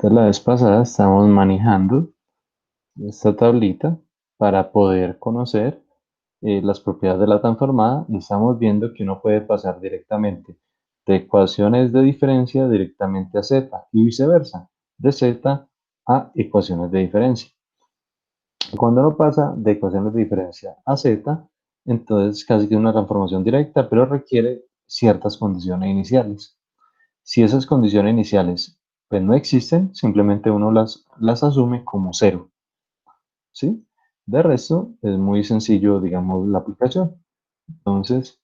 Entonces la vez pasada estamos manejando esta tablita para poder conocer las propiedades de la transformada y estamos viendo que uno puede pasar directamente de ecuaciones de diferencia directamente a z y viceversa, de z a ecuaciones de diferencia. Cuando uno pasa de ecuaciones de diferencia a z, entonces casi que es una transformación directa, pero requiere ciertas condiciones iniciales. Si esas condiciones iniciales pues, no existen, simplemente uno las asume como cero. ¿Sí? De resto, es muy sencillo, digamos, la aplicación. Entonces,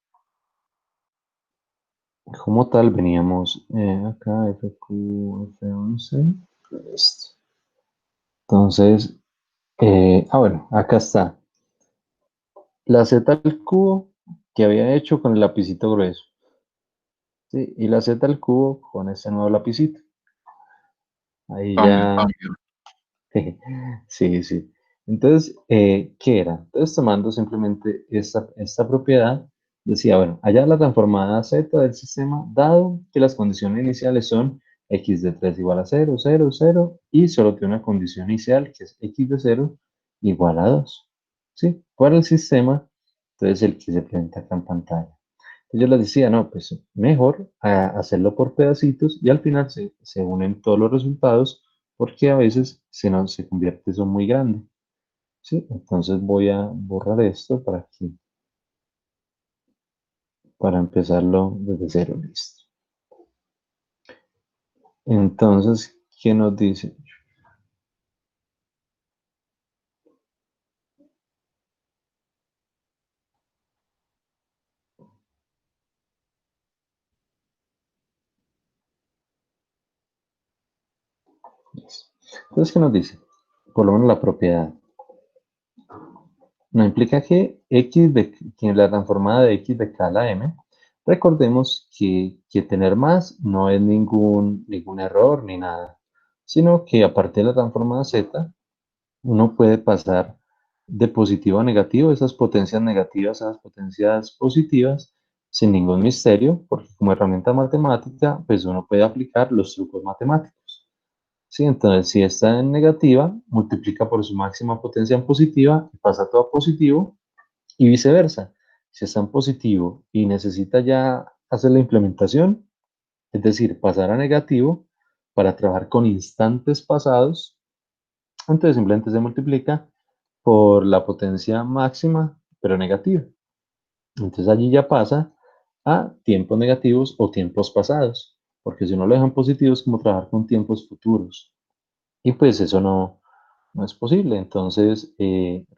como tal, veníamos acá, FQ, F11, esto. Entonces, bueno, acá está. La z al cubo que había hecho con el lapicito grueso. ¿Sí? Y la z al cubo con este nuevo lapicito. Ahí ya. Sí, sí. Entonces, ¿qué era? Entonces, tomando simplemente esta propiedad, decía, bueno, allá la transformada z del sistema, dado que las condiciones iniciales son x de 3 igual a 0, 0, 0, y solo tiene una condición inicial, que es x de 0 igual a 2. ¿Sí? Para el sistema, entonces el que se presenta acá en pantalla. Yo les decía, no, pues mejor hacerlo por pedacitos y al final se unen todos los resultados porque a veces se convierte eso muy grande. ¿Sí? Entonces voy a borrar esto para empezarlo desde cero, listo. Entonces, ¿qué nos dice? Listo. Entonces, ¿qué nos dice? Por lo menos la propiedad. No implica que la transformada de x de k a la m, recordemos que tener más no es ningún error ni nada, sino que a partir de la transformada z, uno puede pasar de positivo a negativo, esas potencias negativas a las potencias positivas, sin ningún misterio, porque como herramienta matemática, pues uno puede aplicar los trucos matemáticos. Sí, entonces si está en negativa, multiplica por su máxima potencia en positiva y pasa todo a positivo, y viceversa. Si está en positivo y necesita ya hacer la implementación, es decir, pasar a negativo para trabajar con instantes pasados, entonces simplemente se multiplica por la potencia máxima, pero negativa. Entonces allí ya pasa a tiempos negativos o tiempos pasados, porque si no lo dejan positivo es como trabajar con tiempos futuros. Y pues eso no es posible. Entonces,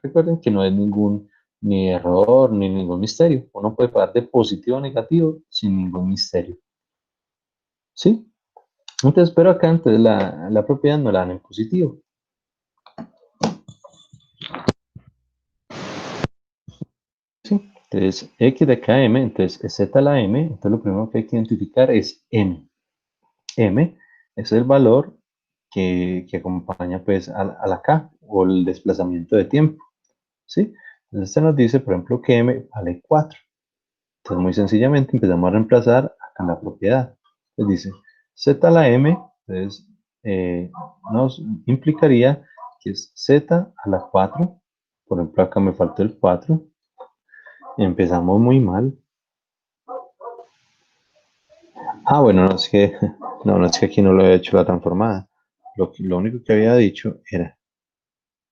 recuerden que no es ningún ni error ni ningún misterio. Uno puede pasar de positivo a negativo sin ningún misterio. ¿Sí? Entonces, pero acá entonces la propiedad no la dan en positivo. ¿Sí? Entonces, x de k m, entonces es z a la m, entonces lo primero que hay que identificar es m. M es el valor que acompaña pues a la k o el desplazamiento de tiempo. ¿Sí? Entonces, se nos dice, por ejemplo, que m vale 4. Entonces, muy sencillamente empezamos a reemplazar acá en la propiedad. Entonces dice z a la m, entonces nos implicaría que es z a la 4. Por ejemplo, acá me faltó el 4. Empezamos muy mal. Bueno, no es que, no es que aquí no lo he hecho la transformada. Lo único que había dicho era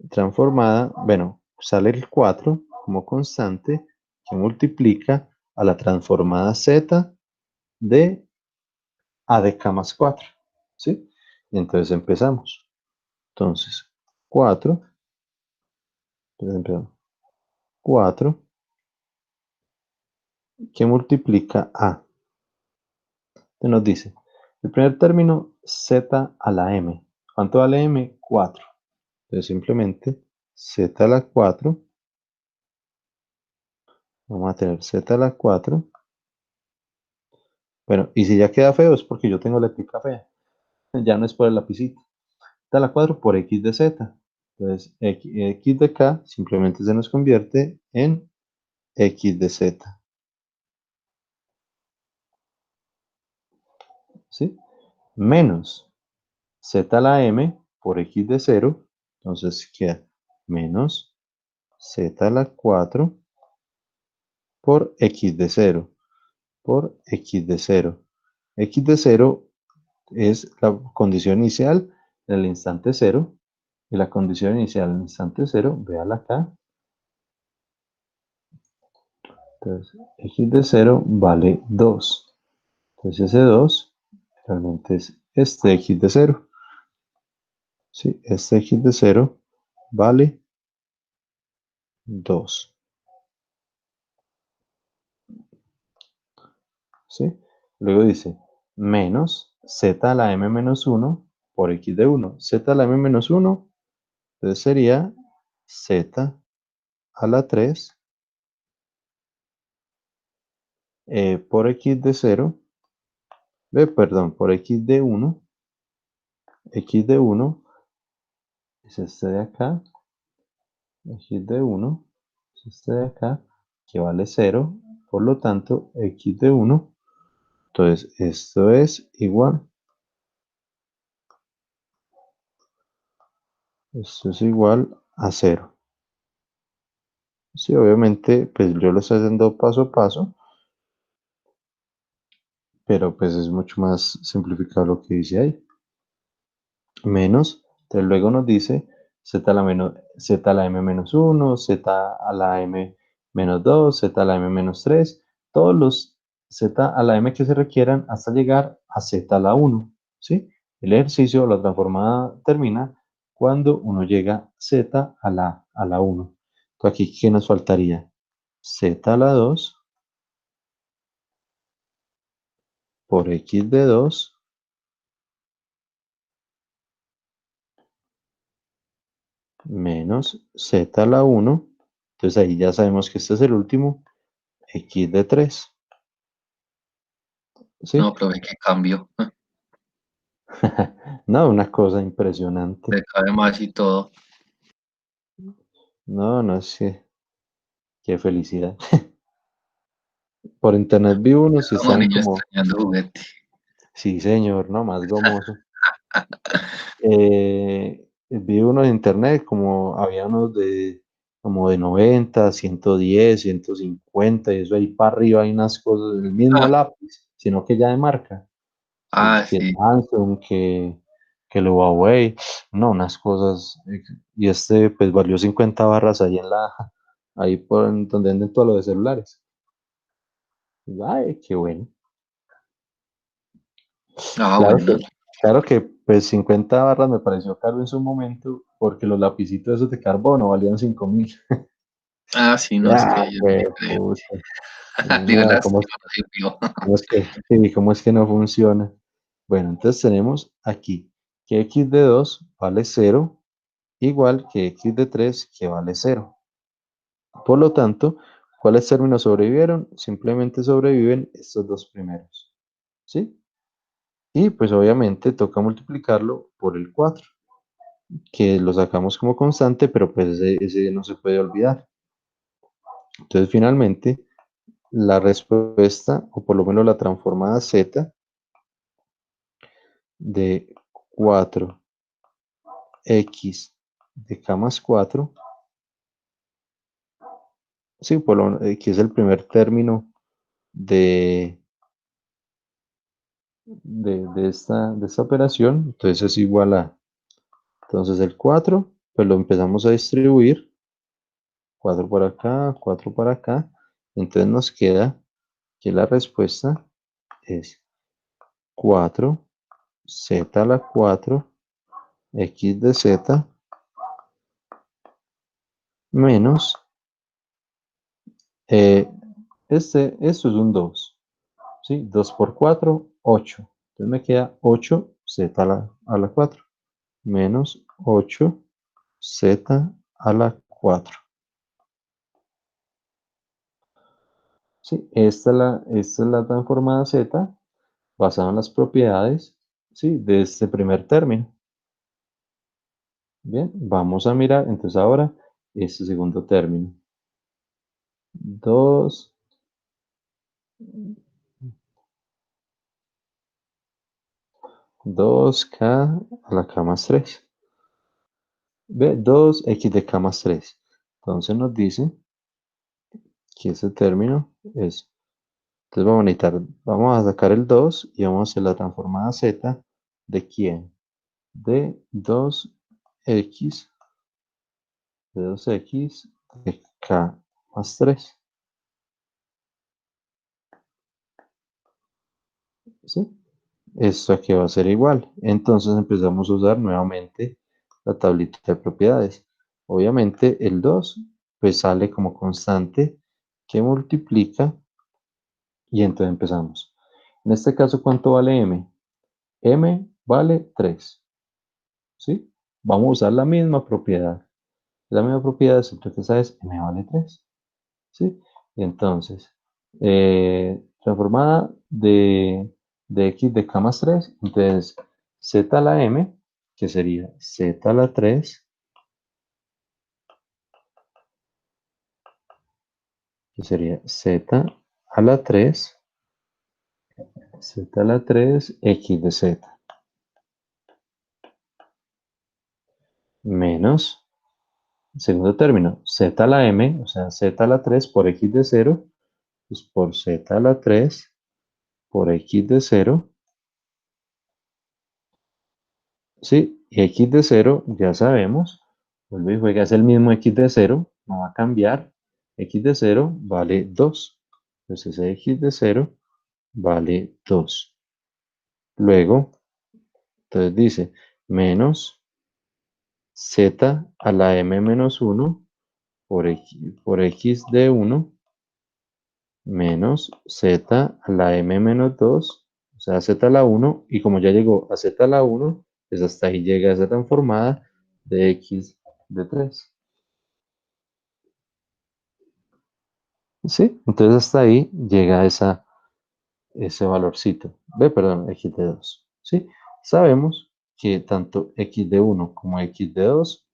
transformada, bueno, sale el 4 como constante que multiplica a la transformada z de a de k más 4, ¿sí? Y entonces empezamos. Entonces, 4, entonces empezamos. 4 que multiplica a. Entonces nos dice, el primer término, z a la m. ¿Cuánto vale m? 4. Entonces simplemente z a la 4 Vamos a tener z a la 4. Bueno, y si ya queda feo es porque yo tengo la eléctrica fea. Ya no es por el lapicito. Z a la 4 por x de z. Entonces, x de k simplemente se nos convierte en x de z. ¿Sí? Menos z a la m por x de 0. Entonces queda menos z a la 4 por x de 0. Por x de 0. X de 0 es la condición inicial en el instante 0. Y la condición inicial en el instante 0, véala acá. Entonces, x de 0 vale 2. Entonces ese 2 realmente es este x de 0. ¿Sí? Este x de 0 vale 2. ¿Sí? Luego dice menos z a la m menos 1 por x de 1. Z a la m menos 1, entonces sería z a la 3 por x de 0, perdón, por x de 1. X de 1 es este de acá. X de 1 es este de acá, que vale 0. Por lo tanto, x de 1. Entonces, esto es igual. Esto es igual a 0. Sí, obviamente, pues yo lo estoy haciendo paso a paso, pero pues es mucho más simplificado lo que dice ahí. Menos, entonces luego nos dice z a la m menos 1, z a la m menos 2, z a la m menos 3, todos los z a la m que se requieran hasta llegar a z a la 1, ¿sí? El ejercicio, la transformada termina cuando uno llega a z a la 1. Entonces aquí, ¿qué nos faltaría? Z a la 2 por x de 2 menos z a la 1. Entonces ahí ya sabemos que este es el último, x de 3. No, ¿Sí? profe, qué cambio. No, una cosa impresionante. Le cabe más y todo. No, no sé, qué felicidad. Por internet vi unos y Como están niño como, extrañando juguete. sí señor, no, más gomoso. Vi unos en internet como había unos de como de 90, 110, 150 y eso ahí para arriba hay unas cosas, el mismo Ah, lápiz, sino que ya de marca. Que sí. Samsung, que el Huawei, no, unas cosas, y este pues valió 50 barras ahí ahí por donde venden todo lo de celulares. Y yo, ay, qué bueno. Ah, Claro bueno. que, claro que pues 50 barras me pareció caro en su momento, porque los lapicitos esos de carbono valían 5.000. Ah, sí, no, es que Ah, ellos güey, sí creen. pucha. Digo, No, lástima, no sirvió. cómo es que no funciona? Bueno, entonces tenemos aquí que x de 2 vale 0, igual que x de 3 que vale 0. Por lo tanto, ¿cuáles términos sobrevivieron? Simplemente sobreviven estos dos primeros. ¿Sí? Y pues obviamente toca multiplicarlo por el 4, que lo sacamos como constante, pero pues ese no se puede olvidar. Entonces finalmente la respuesta, o por lo menos la transformada z de 4x de k más 4, sí, que es el primer término de, de esta operación, entonces es igual a, entonces el 4 pues lo empezamos a distribuir, 4 por acá, 4 por acá, entonces nos queda que la respuesta es 4z a la 4 x de z menos, eh, esto es un 2, ¿sí? 2 por 4, 8. Entonces me queda 8z a la 4 menos 8z a la 4. Sí, esta es la transformada Z basada en las propiedades, sí, de este primer término. Bien, vamos a mirar entonces ahora este segundo término. 2 2k a la k más 3. Ve, 2x de k más 3. Entonces nos dice que ese término es. Entonces vamos a sacar el 2 y vamos a hacer la transformada z de quién? De 2x, de 2x de k más 3. ¿Sí? Esto aquí va a ser igual. Entonces empezamos a usar nuevamente la tablita de propiedades. Obviamente el 2 pues sale como constante que multiplica y entonces empezamos. En este caso, ¿cuánto vale m? M vale 3. ¿Sí? Vamos a usar la misma propiedad. La misma propiedad siempre que sabes m vale 3. ¿Sí? Y entonces, transformada de x de k más 3, entonces z a la m, que sería z a la 3, que sería z a la 3, z a la 3, x de z, menos, segundo término, z a la m, o sea, z a la 3 por x de 0, pues por z a la 3 por x de 0. Sí, y x de 0 ya sabemos, vuelve y juega, es el mismo x de 0, no va a cambiar. X de 0 vale 2. Entonces ese x de 0 vale 2. Luego, entonces dice menos z a la m menos 1 por x de 1 menos z a la m menos 2, o sea, z a la 1, y como ya llegó a z a la 1, pues hasta ahí llega esa transformada de x de 3. ¿Sí? Entonces hasta ahí llega ese valorcito. Perdón, x de 2. ¿Sí? Sabemos que tanto x de 1 como x de 2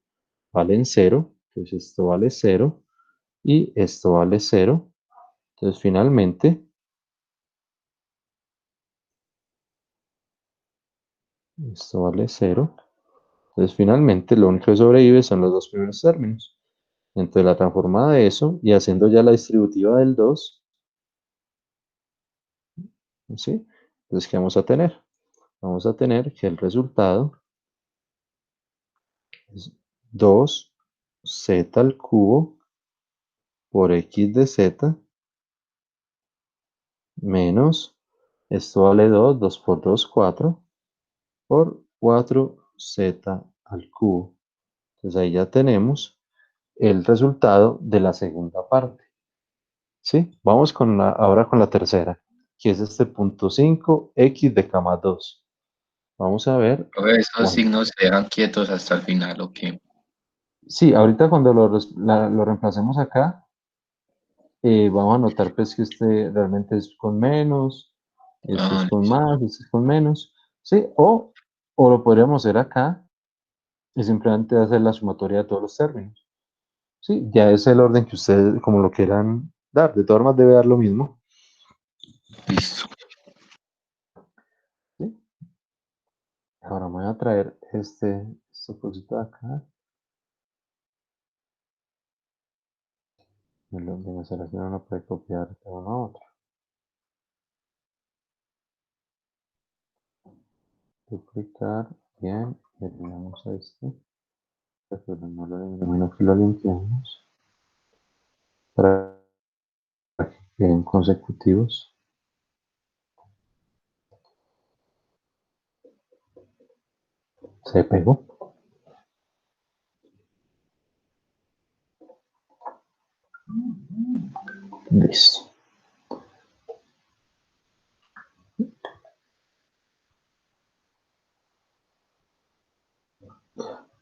valen 0. Entonces esto vale 0 y esto vale 0. Entonces finalmente, esto vale 0. Entonces finalmente lo único que sobrevive son los dos primeros términos. Entonces la transformada de eso y haciendo ya la distributiva del 2, ¿sí? Entonces, ¿qué vamos a tener? Vamos a tener que el resultado es 2z al cubo por x de z menos, esto vale 2, 2 por 2, 4, por 4z al cubo. Entonces ahí ya tenemos el resultado de la segunda parte. ¿Sí? Vamos ahora con la tercera, que es este punto 5, x de k más 2. Vamos a ver Esos cuánto. signos se dejan quietos hasta el final, ¿ok? Sí, ahorita cuando lo reemplacemos acá, vamos a notar pues que este realmente es con menos, este es Ah, con más, este es con menos, ¿sí? O lo podríamos hacer acá y simplemente hacer la sumatoria de todos los términos, ¿sí? Ya es el orden que ustedes como lo quieran dar, de todas formas debe dar lo mismo, listo. ¿sí? Ahora me voy a traer este cosito de acá, de la selección no puede copiar de uno a otro, duplicar, bien, eliminamos este, pero no lo eliminamos, que lo limpiamos, para queden consecutivos. Se pegó. Listo.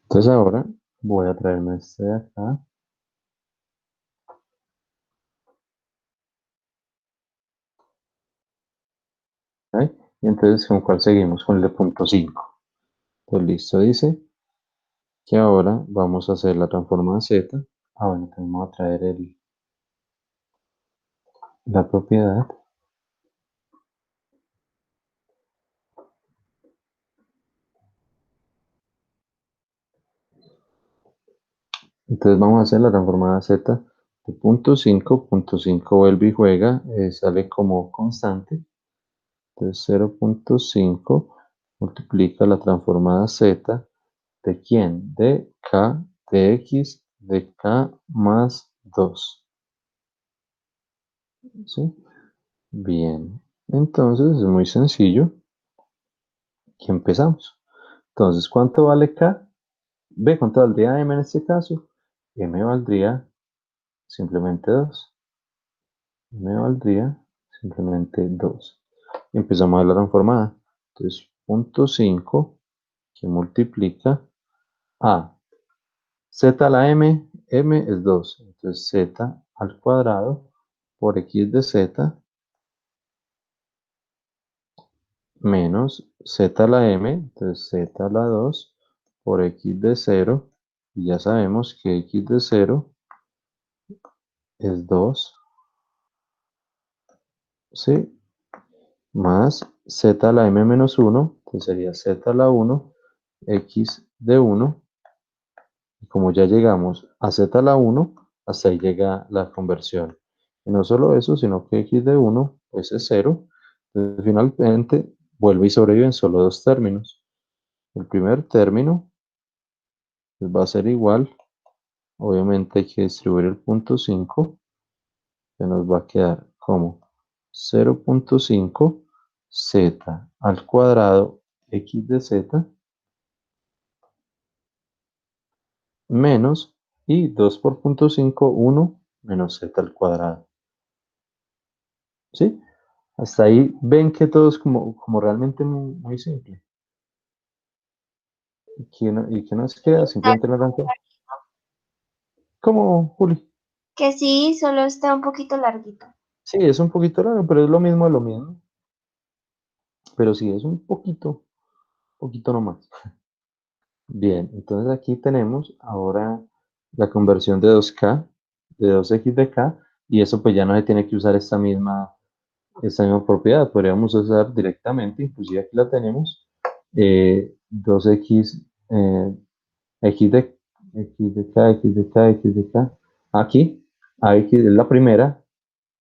Entonces ahora voy a traerme este de acá. Y entonces, ¿con cuál seguimos? Con el de punto 5. Pues listo, dice que ahora vamos a hacer la transformada z. Bueno, entonces vamos a traer la propiedad. Entonces vamos a hacer la transformada z de punto 5 vuelve y juega, sale como constante. Entonces 0.5 multiplica la transformada z de quién? De k de x de k más 2. ¿Sí? Bien. Entonces es muy sencillo. Aquí empezamos. Entonces, ¿cuánto vale k? B, ¿cuánto valdría m en este caso? M valdría simplemente 2. M valdría simplemente 2. Empezamos a la transformada. Entonces, punto 5 que multiplica a z a la m es 2. Entonces, z al cuadrado por x de z menos z a la m, entonces z a la 2 por x de 0. Y ya sabemos que x de 0 es 2, ¿sí? Más z a la m menos 1, que sería z a la 1, x de 1. Y como ya llegamos a z a la 1, hasta ahí llega la conversión. Y no solo eso, sino que x de 1 pues es 0. Entonces finalmente vuelve y sobreviven solo dos términos. El primer término pues, va a ser igual. Obviamente hay que distribuir el punto 5. Se nos va a quedar como 0.5 z al cuadrado x de z menos, y 2 por punto 5, 1 menos z al cuadrado. ¿Sí? Hasta ahí ven que todo es como realmente muy simple. Y que nos queda simplemente la arranca. ¿Cómo, Juli? Que sí, solo está un poquito larguito. Sí, es un poquito raro, pero es lo mismo de lo mismo. Pero sí, es un poquito nomás. Bien, entonces aquí tenemos ahora la conversión de 2k, de 2x de k, y eso pues ya no se tiene que usar esta misma propiedad, podríamos usar directamente, inclusive aquí la tenemos, 2x, x de, x de k, x de k, x de k, aquí, a x es la primera,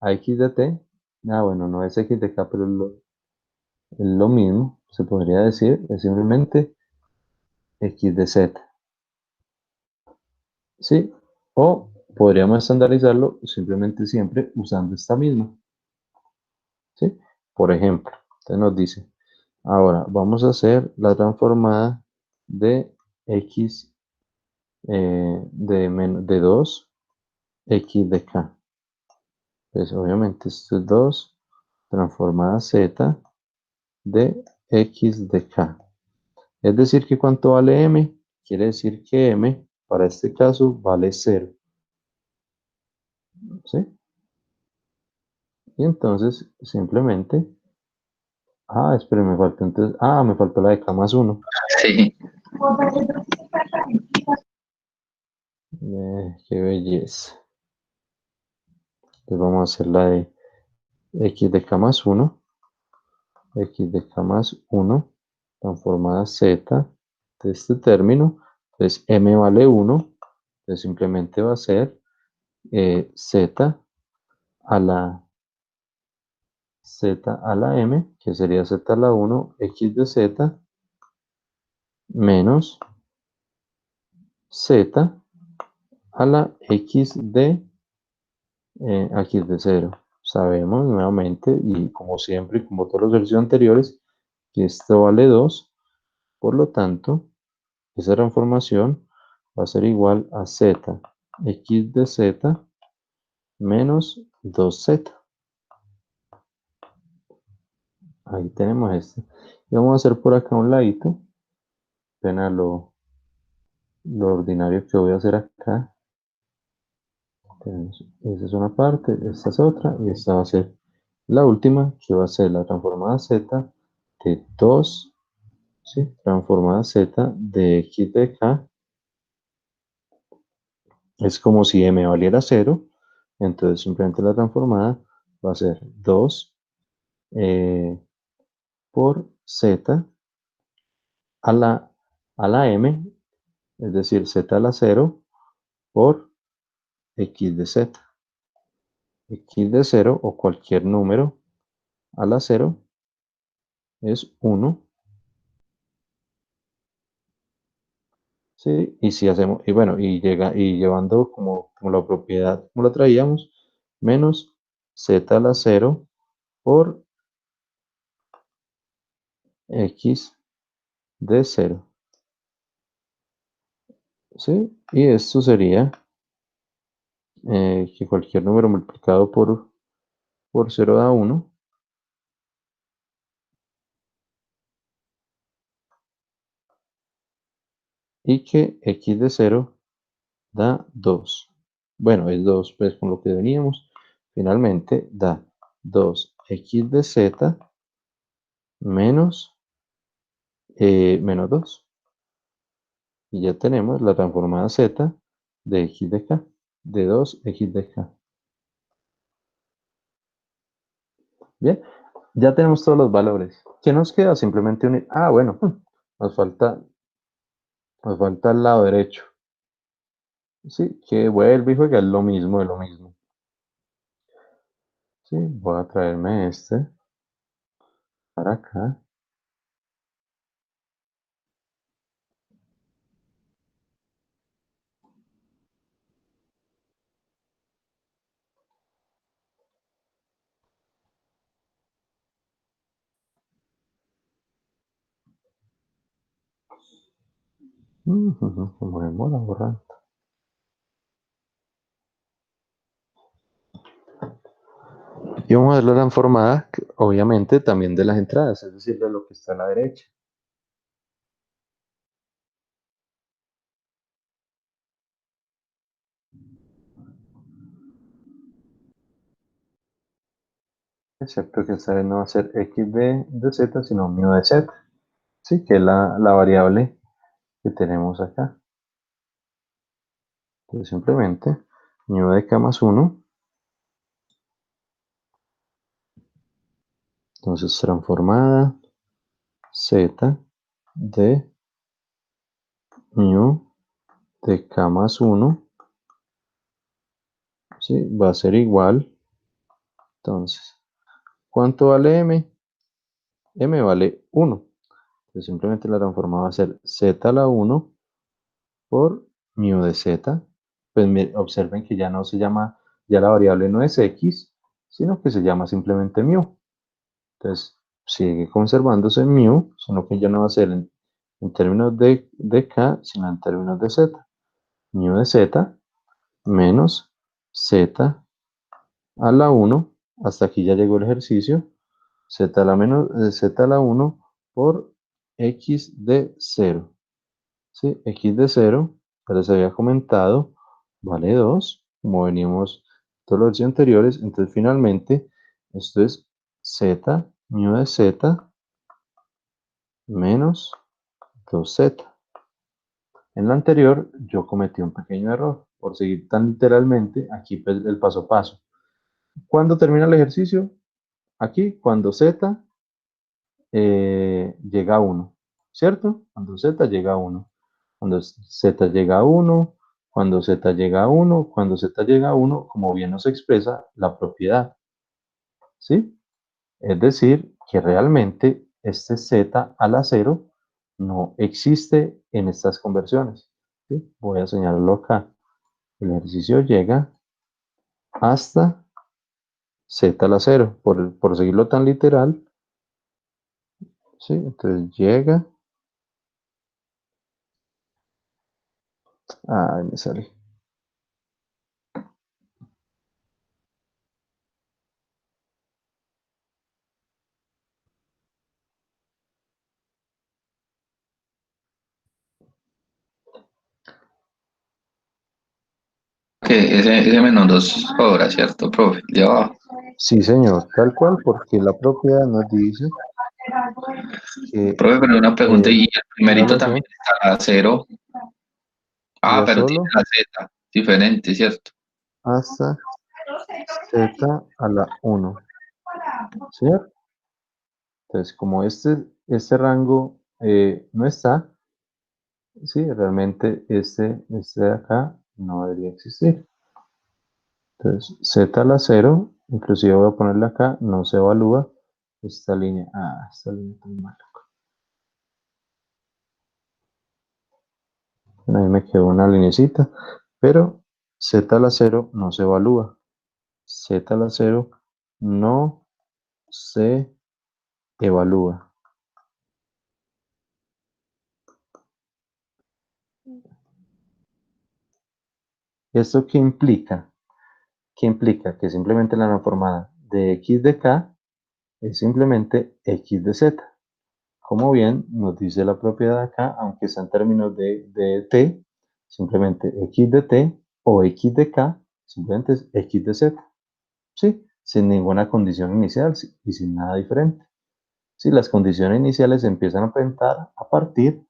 a x de t, bueno, no es x de k, pero es lo mismo, se podría decir, es simplemente x de z. ¿Sí? O podríamos estandarizarlo simplemente siempre usando esta misma. ¿Sí? Por ejemplo, entonces nos dice, ahora vamos a hacer la transformada de x de 2 x de k. Pues obviamente esto es 2 transformada z de x de k. Es decir, que ¿cuánto vale m? Quiere decir que m, para este caso, vale 0. ¿Sí? Y entonces, simplemente, espere, me faltó entonces, me faltó la de K más 1. Sí. Qué belleza. Entonces vamos a hacer la de x de K más 1, x de K más 1, transformada z de este término. Entonces m vale 1, entonces simplemente va a ser z a la m, que sería z a la 1, x de z, menos z a la x de x de 0. Sabemos nuevamente, y como siempre, y como todos los ejercicios anteriores, que esto vale 2. Por lo tanto, esa transformación va a ser igual a z x de z menos 2z. Ahí tenemos esto. Y vamos a hacer por acá un ladito. Apenas lo ordinario que voy a hacer acá. Esa es una parte, esta es otra, y esta va a ser la última, que va a ser la transformada z de 2, ¿sí? Transformada z de x de k. Es como si m valiera 0, entonces simplemente la transformada va a ser 2 por z a la m, es decir, z a la 0 por x de z. X de 0 o cualquier número a la 0 es 1. ¿Sí? Y si hacemos, y bueno, y llevando como la propiedad, como la traíamos, menos z a la 0 por x de 0. ¿Sí? Y esto sería que cualquier número multiplicado por 0 da 1. Y que x de 0 da 2. Bueno, es 2, pues con lo que veníamos. Finalmente da 2x de z menos 2. Y ya tenemos la transformada z de x de k, de 2x de k. Bien, ya tenemos todos los valores. ¿Qué nos queda? Simplemente unir. Ah, bueno, nos falta el lado derecho. Sí, que vuelve y juega, es lo mismo, es lo mismo. Sí, voy a traerme este para acá. Como demora borrar. Y vamos a ver la transformada, obviamente, también de las entradas, es decir, de lo que está a la derecha. Excepto que esta vez no va a ser x de z, sino mu de z. Sí, que es la variable que tenemos acá. Entonces simplemente mu de k más 1. Entonces transformada z de mu de k más 1. ¿Sí? Va a ser igual. Entonces, ¿cuánto vale m? M vale 1. Entonces simplemente la transformada va a ser z a la 1 por mu de z. Pues observen que ya no se llama, ya la variable no es x, sino que se llama simplemente mu. Entonces sigue conservándose mu, sino que ya no va a ser en términos de k, sino en términos de z. Mu de z menos z a la 1, hasta aquí ya llegó el ejercicio, z a la 1 por x de 0. ¿Sí? X de 0, ya les había comentado, vale 2, como veníamos todos los días anteriores. Entonces finalmente esto es z, mu de z menos 2z. En la anterior yo cometí un pequeño error por seguir tan literalmente aquí pues, el paso a paso. ¿Cuándo termina el ejercicio? Aquí, cuando z llega a 1, ¿cierto? Cuando z llega a 1. Cuando z llega a 1, cuando z llega a 1, cuando z llega a 1, como bien nos expresa la propiedad, ¿sí? Es decir, que realmente este z a la 0 no existe en estas conversiones, ¿sí? Voy a señalarlo acá. El ejercicio llega hasta z a la 0, por seguirlo tan literal, ¿sí? Entonces llega, ay, me sale. Que ese menos 2 sobra, ¿cierto, profe? De abajo. Sí, señor, tal cual, porque la propiedad nos dice que Profe, pero una pregunta, y el en primerito también relación está a cero. Ah, ya pero tiene solo la Z, diferente, ¿cierto? hasta z a la 1, ¿cierto? Entonces, como este rango no está, sí, realmente este de acá no debería existir. Entonces, z a la 0, inclusive voy a ponerle acá, no se evalúa esta línea. Ah, esta línea tan mala. Bueno, ahí me quedó una linecita, pero z a la 0 no se evalúa. Z a la 0 no se evalúa. ¿Esto qué implica? ¿Qué implica? Que simplemente la transformada de x de k es simplemente x de z. Como bien nos dice la propiedad acá, aunque está en términos de t, simplemente x de t o x de k, simplemente es x de z. ¿Sí? Sin ninguna condición inicial y sin nada diferente. Si las condiciones iniciales se empiezan a presentar a partir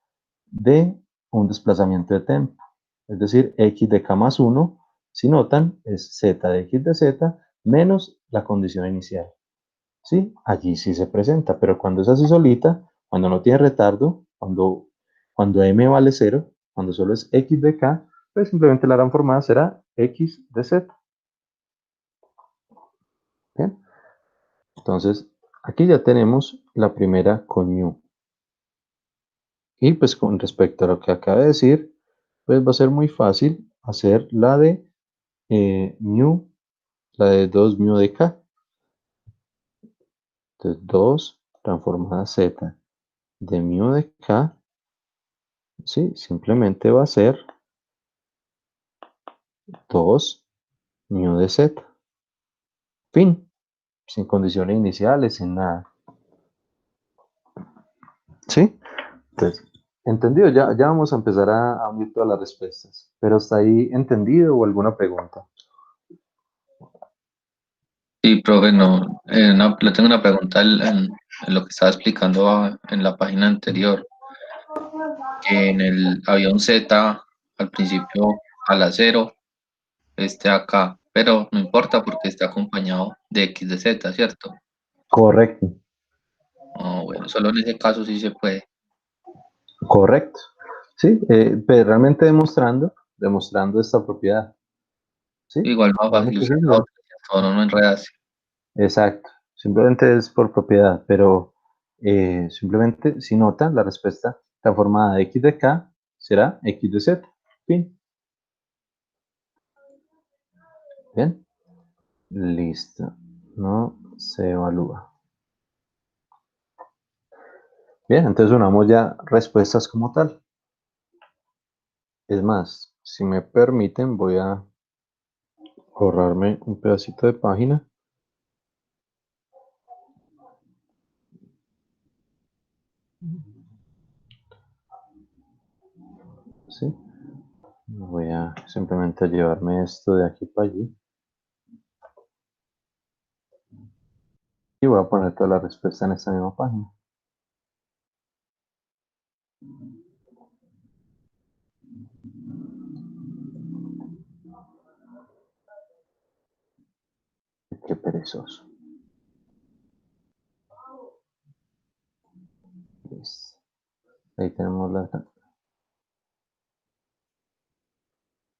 de un desplazamiento de tiempo. Es decir, x de k más 1, si notan, es z de x de z menos la condición inicial. ¿Sí? Allí sí se presenta, pero cuando es así solita, cuando no tiene retardo, cuando m vale 0, cuando solo es x de k, pues simplemente la gran formada será x de z. ¿Bien? Entonces, aquí ya tenemos la primera con ñu. Y pues con respecto a lo que acaba de decir, pues va a ser muy fácil hacer la de ñu, la de 2 mu de k. Entonces 2 transformada z de mu de k, sí, simplemente va a ser 2 mu de z. Fin, sin condiciones iniciales, sin nada. ¿Sí? Entonces, entendido, ya vamos a empezar a unir todas las respuestas. Pero hasta ahí entendido o alguna pregunta. Sí, profe, no, le tengo una pregunta en lo que estaba explicando en la página anterior, que había un Z al principio a la cero, acá, pero no importa porque está acompañado de X de Z, ¿cierto? Correcto, Oh, bueno, solo en ese caso sí se puede. correcto. Sí, pero realmente demostrando esta propiedad. ¿Sí? Igual más fácil Realmente sí. usar la otra, ¿cierto? No enredarse. Exacto. Simplemente es por propiedad, pero simplemente si notan la respuesta transformada de x de k será x de z. Fin. Bien. Listo. No se evalúa. Bien, entonces unamos ya respuestas como tal. Es más, si me permiten, voy a ahorrarme un pedacito de página. ¿Sí? Voy a simplemente llevarme esto de aquí para allí. Y voy a poner toda la respuesta en esta misma página. Qué perezoso. Listo. Ahí tenemos la...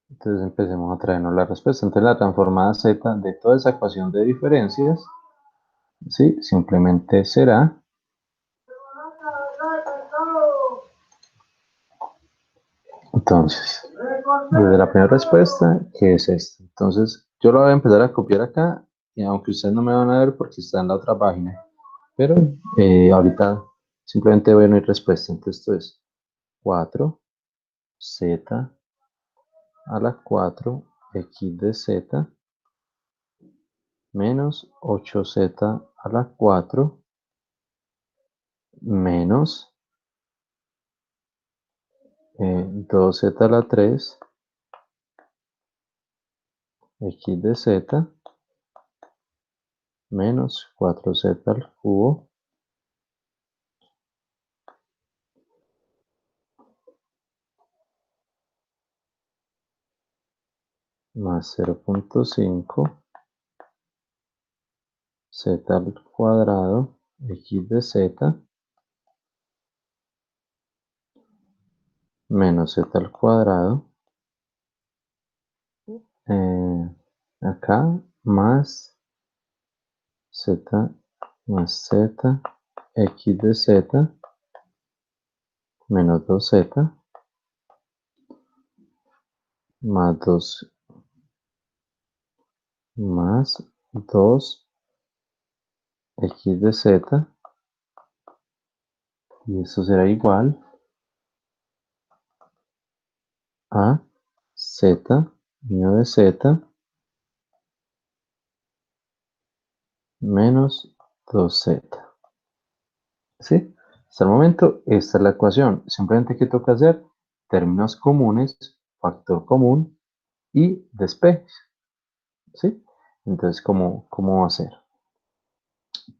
Entonces empecemos a traernos la respuesta. Entonces la transformada z de toda esa ecuación de diferencias, ¿sí? Simplemente será... Entonces, desde la primera respuesta, ¿qué es esto? Entonces, yo lo voy a empezar a copiar acá, y aunque ustedes no me van a ver porque está en la otra página, pero ahorita simplemente voy a unir respuesta. Entonces, esto es 4z a la 4 x de z menos 8z a la 4 menos 2z a la 3 x de z menos 4z al cubo más 0.5 z al cuadrado x de z menos z al cuadrado, acá más z más z x de z menos 2z más 2 más 2 x de z, y eso será igual a z mío de z menos 2z. ¿Sí? Hasta el momento esta es la ecuación. Simplemente que toca hacer términos comunes, factor común y despejes. ¿Sí? Entonces, ¿cómo va a ser?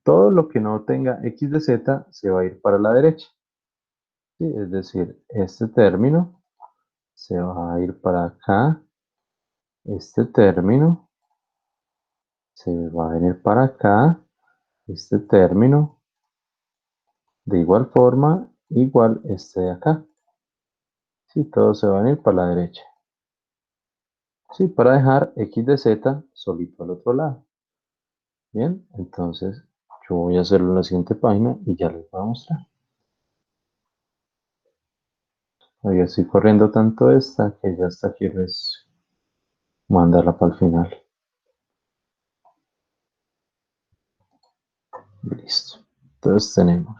Todo lo que no tenga x de z se va a ir para la derecha. ¿Sí? Es decir, este término se va a ir para acá. Este término se va a venir para acá. Este término, de igual forma, igual este de acá. Sí, todo se va a venir para la derecha. Sí, para dejar x de z solito al otro lado. Bien, entonces yo voy a hacerlo en la siguiente página y ya les voy a mostrar. Ahí estoy corriendo tanto esta que ya hasta quiero es mandarla para el final. Listo. Entonces tenemos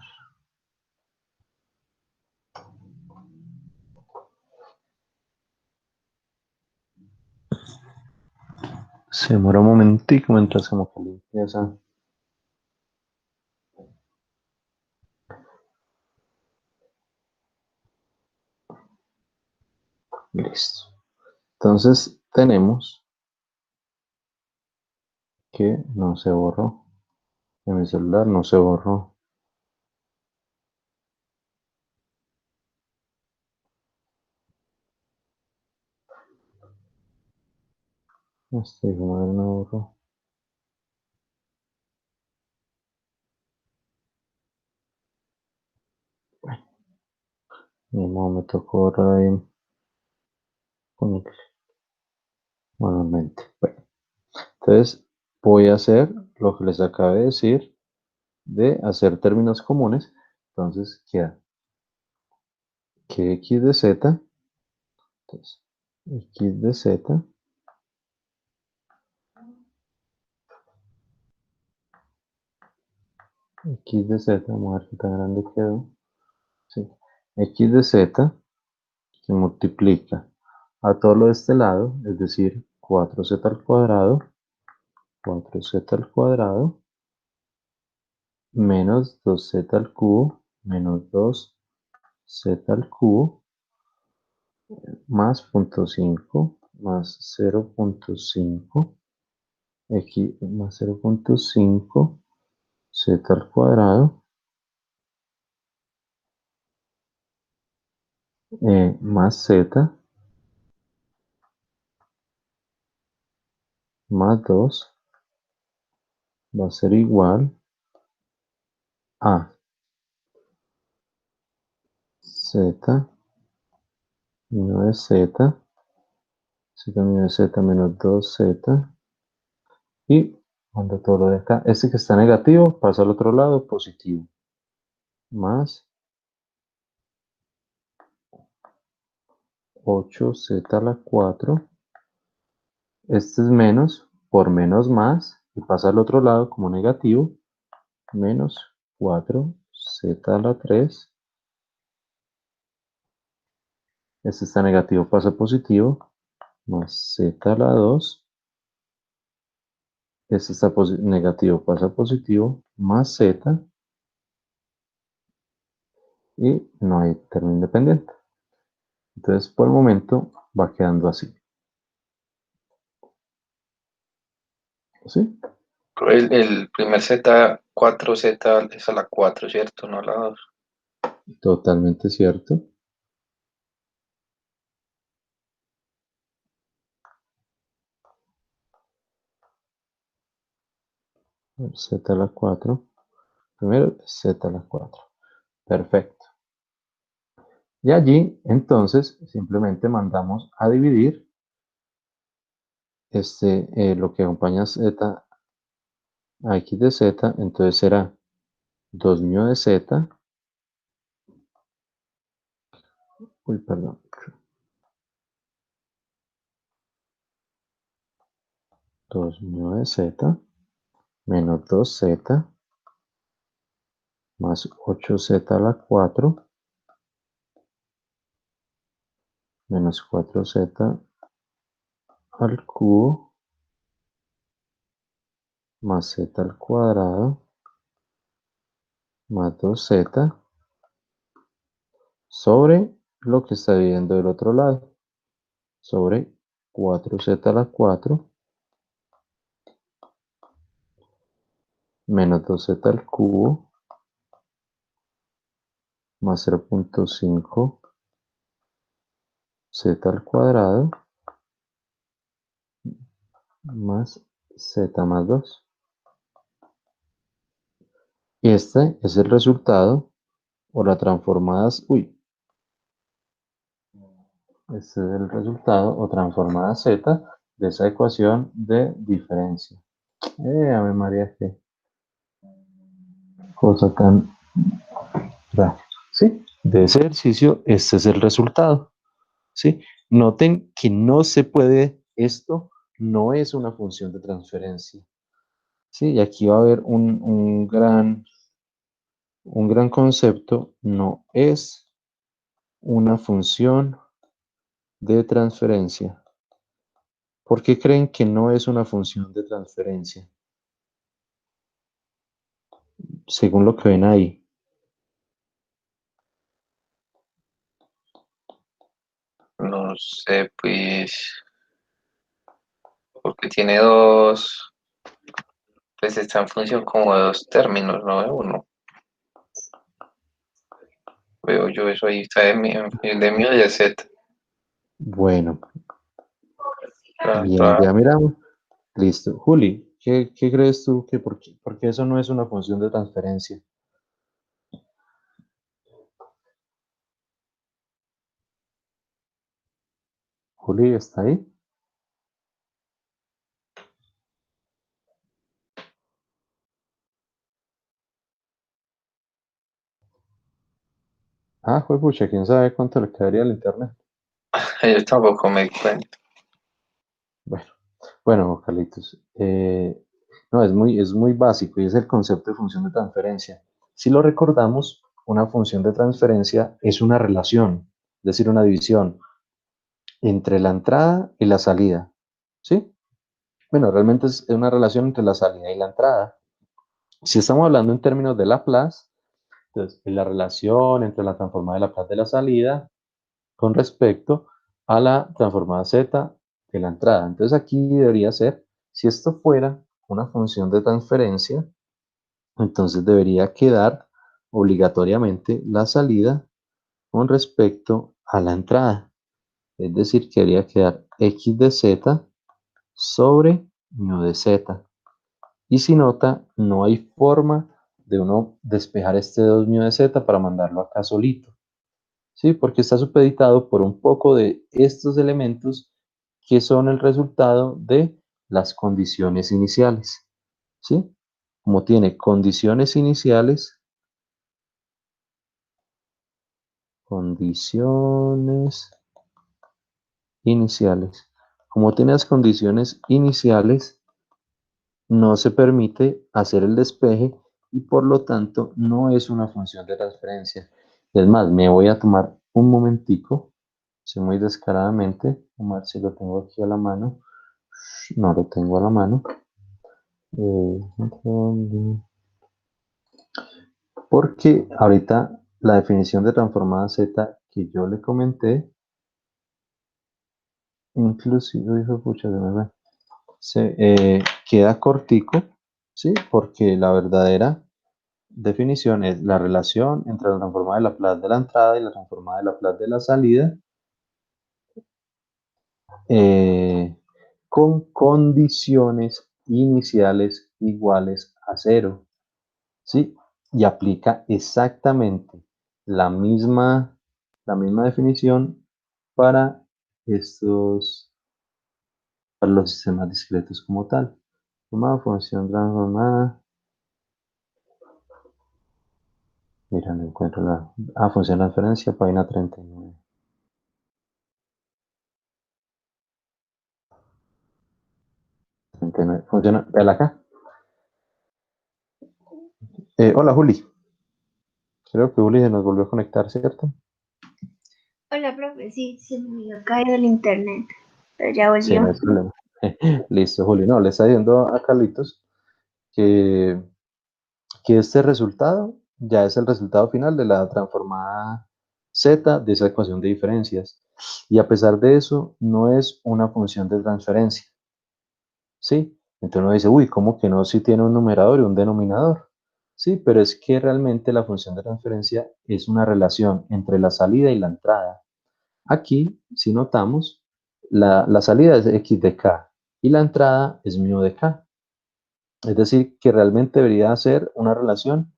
se demora un momentico mientras como que limpieza. Listo. Entonces tenemos que no se borró. En mi celular no se borró. Este como no borró. Ni modo, me tocó borrar ahí manualmente. Bueno, entonces voy a hacer lo que les acabé de decir de hacer términos comunes. Entonces queda que x de z, entonces x de z x de z, vamos a ver qué tan grande quedó. Sí. X de z que multiplica a todo lo de este lado, es decir, 4z al cuadrado, 4z al cuadrado, menos 2z al cubo, menos 2z al cubo, más 0.5, más 0.5, x más 0.5, z al cuadrado, más z, más 2, va a ser igual a z menos de z, z menos de z menos 2z, y cuando todo lo de acá, este que está negativo pasa al otro lado, positivo, más 8z a la 4, este es menos, por menos más, y pasa al otro lado como negativo, menos 4z a la 3, este está negativo, pasa positivo, más z a la 2, este está negativo, pasa positivo, más z, y no hay término independiente. Entonces, por el momento, va quedando así. ¿Sí? El primer Z, 4Z es a la 4, ¿cierto? No a la 2. Totalmente cierto. Z a la 4. Primero Z a la 4. Perfecto. Y allí, entonces, simplemente mandamos a dividir lo que acompaña Z a X de Z. Entonces será 2 mu de Z. Uy, perdón. 2 mu de Z menos 2Z más 8Z a la 4 menos 4Z al cubo más Z al cuadrado más 2Z sobre lo que está dividiendo del otro lado, sobre 4Z a la 4 menos 2Z al cubo más 0.5 Z al cuadrado más Z más 2. Y este es el resultado o la transformada, este es el resultado o transformada Z de esa ecuación de diferencia. Ave María, qué cosa tan rara. ¿Sí? De ese ejercicio, este es el resultado. ¿Sí? Noten que no se puede, esto no es una función de transferencia. ¿Sí? Y aquí va a haber un gran concepto, no es una función de transferencia. ¿Por qué creen que no es una función de transferencia? Según lo que ven ahí. No sé, pues, porque tiene dos, pues está en función como de dos términos, no de uno. Veo yo eso ahí, está de mío y de Z. Bueno, La bien, entrada, ya miramos. Listo. Juli, ¿qué crees tú que por qué eso no es una función de transferencia? Juli, ¿está ahí? Ah, pucha, quién sabe cuánto le quedaría al internet. yo tampoco me di cuenta. Bueno, bueno, Carlitos. No, es muy básico y es el concepto de función de transferencia. Si lo recordamos, una función de transferencia es una relación, es decir, una división entre la entrada y la salida. ¿Sí? Bueno, realmente es una relación entre la salida y la entrada. Si estamos hablando en términos de Laplace, entonces es la relación entre la transformada de Laplace de la salida con respecto a la transformada z de la entrada. Entonces aquí debería ser, si esto fuera una función de transferencia, entonces debería quedar obligatoriamente la salida con respecto a la entrada. Es decir, que debería quedar x de z sobre mu de z. Y si nota, no hay forma de uno despejar este 2 mu de z para mandarlo acá solito. ¿Sí? Porque está supeditado por un poco de estos elementos que son el resultado de las condiciones iniciales. ¿Sí? Como tiene condiciones iniciales, como tiene las condiciones iniciales, no se permite hacer el despeje y por lo tanto no es una función de transferencia. Es más, me voy a tomar un momentico, sí, muy descaradamente, a ver si lo tengo aquí a la mano. No lo tengo a la mano. Porque ahorita la definición de transformada Z que yo le comenté, inclusive, hijo de pucha, se me va. Queda cortico, ¿sí? Porque la verdadera definición es la relación entre la transformada de Laplace de la entrada y la transformada de Laplace de la salida eh, con condiciones iniciales iguales a 0, ¿sí? Y aplica exactamente la misma definición para para los sistemas discretos como tal. Una función transformada. Mira, no encuentro la función de transferencia, página 39. Funciona, véala acá. Hola, Juli. Creo que Juli se nos volvió a conectar, ¿cierto? Hola, profe, sí, se me había caído el internet, pero ya Sí, no volvió. hay problema. Listo, Juli. No, le está diciendo a Carlitos que, que este resultado ya es el resultado final de la transformada z de esa ecuación de diferencias. Y a pesar de eso, no es una función de transferencia. ¿Sí? Entonces uno dice, uy, ¿cómo que no? Si tiene un numerador y un denominador. Sí, pero es que realmente la función de transferencia es una relación entre la salida y la entrada. Aquí, si notamos, la salida es x de k y la entrada es mu de k. Es decir, que realmente debería ser una relación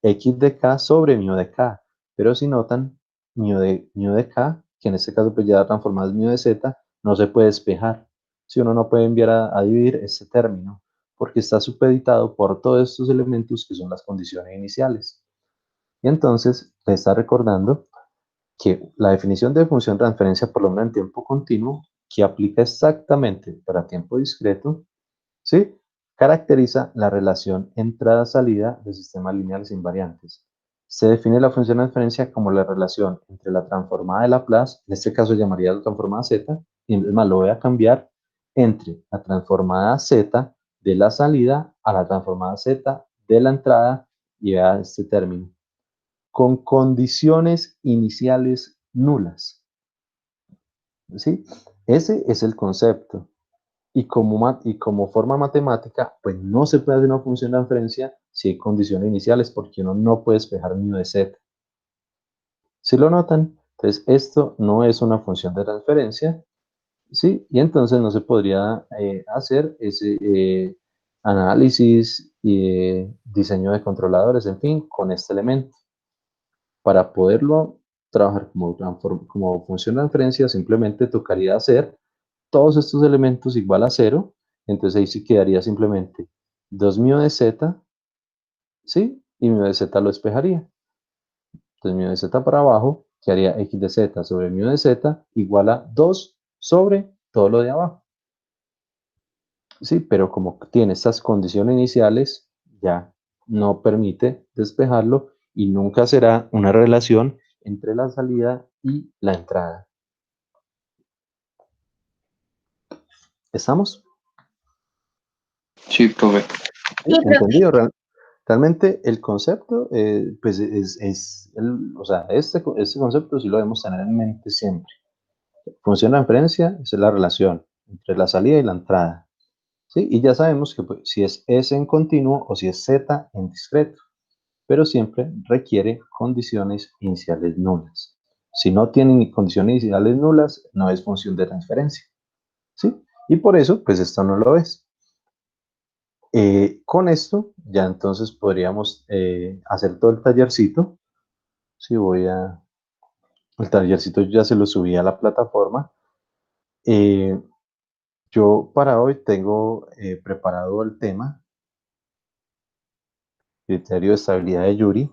x de k sobre mu de k. Pero si notan, mu de k, que en este caso pues ya transformado es mu de z, no se puede despejar. Si uno no puede enviar a dividir este término, porque está supeditado por todos estos elementos que son las condiciones iniciales. Y entonces le está recordando que la definición de función de transferencia por lo menos en tiempo continuo, que aplica exactamente para tiempo discreto, ¿sí? Caracteriza la relación entrada-salida de sistemas lineales invariantes. Se define la función de transferencia como la relación entre la transformada de Laplace, en este caso llamaría la transformada z, y es más, lo voy a cambiar entre la transformada z de la salida a la transformada z de la entrada, y vea este término, con condiciones iniciales nulas. ¿Sí? Ese es el concepto. Y como forma matemática, pues no se puede hacer una función de transferencia si hay condiciones iniciales, porque uno no puede despejar mu de z. ¿Sí lo notan? Entonces, esto no es una función de transferencia, ¿sí? Y entonces no se podría hacer ese análisis y diseño de controladores, en fin, con este elemento. Para poderlo trabajar como función de transferencia, simplemente tocaría hacer todos estos elementos igual a 0, entonces ahí sí quedaría simplemente 2 mu de z, ¿sí? Y mu de z lo despejaría. Entonces mu de z para abajo quedaría x de z sobre mu de z igual a 2 sobre todo lo de abajo. Sí, pero como tiene estas condiciones iniciales, ya no permite despejarlo y nunca será una relación entre la salida y la entrada. ¿Estamos? Sí, profe. Sí, profe. ¿Entendido? Realmente el concepto, pues o sea, este concepto sí lo debemos tener en mente siempre. Función de inferencia es la relación entre la salida y la entrada. ¿Sí? Y ya sabemos que pues, si es S en continuo o si es Z en discreto, pero siempre requiere condiciones iniciales nulas. Si no tiene ni condiciones iniciales nulas, no es función de transferencia. ¿Sí? Y por eso, pues esto no lo es. Con esto, ya entonces podríamos hacer todo el tallercito. Si voy a... El tallercito ya se lo subí a la plataforma. Eh, yo para hoy tengo preparado el tema, criterio de estabilidad de Yuri.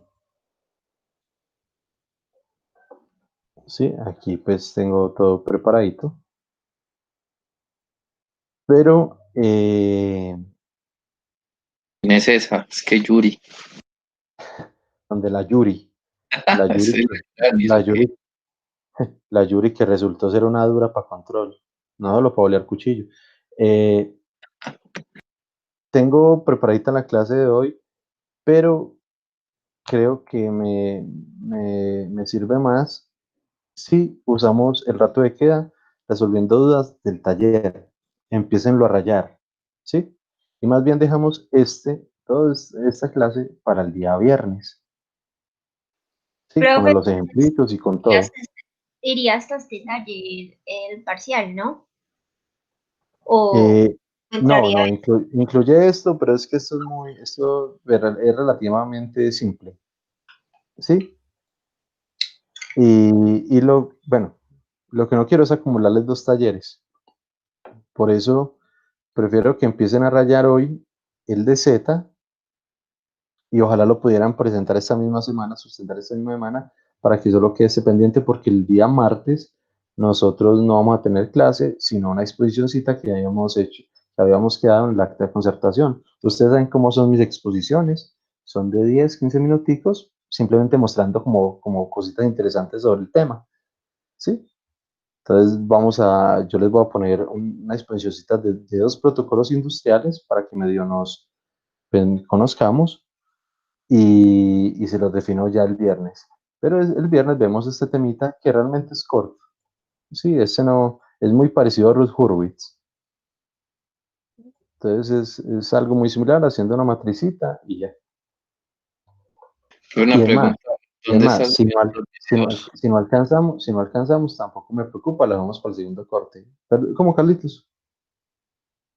Sí, aquí pues tengo todo preparadito. Pero, ¿Quién es esa? Es que Yuri. donde la Yuri, la Yuri, Sí, ni la sé qué. Yuri, la Yuri que resultó ser una dura para control, no solo para olear cuchillo. Eh, tengo preparadita la clase de hoy, pero creo que me sirve más si usamos el rato de queda resolviendo dudas del taller. Empiecenlo a rayar, ¿sí? Y más bien dejamos toda esta clase para el día viernes, ¿sí? Con Profe, los ejemplitos y con todo. iría hasta este taller el parcial, ¿no? O Eh, No, Entraría. no, incluye esto, pero es que esto es relativamente simple, ¿sí? Bueno, lo que no quiero es acumularles dos talleres. Por eso prefiero que empiecen a rayar hoy el de Z y ojalá lo pudieran presentar esta misma semana, sustentar esta misma semana, para que solo quede ese pendiente, porque el día martes nosotros no vamos a tener clase, sino una exposicióncita que habíamos hecho, que habíamos quedado en la acta de concertación. Ustedes saben cómo son mis exposiciones, son de 10, 15 minuticos, simplemente mostrando como cositas interesantes sobre el tema, ¿sí? Entonces yo les voy a poner una exposicióncita de dos protocolos industriales para que medio nos conozcamos y se los defino ya el viernes. Pero el viernes vemos este temita que realmente es corto. Sí, ese no, es muy parecido a Ruth Hurwitz. Entonces es algo muy similar, haciendo una matricita y ya. Una Y es más, pregunta, y es ¿dónde más, estás viendo los videos? si no alcanzamos, tampoco me preocupa, lo dejamos para el segundo corte. Pero, ¿cómo, Carlitos?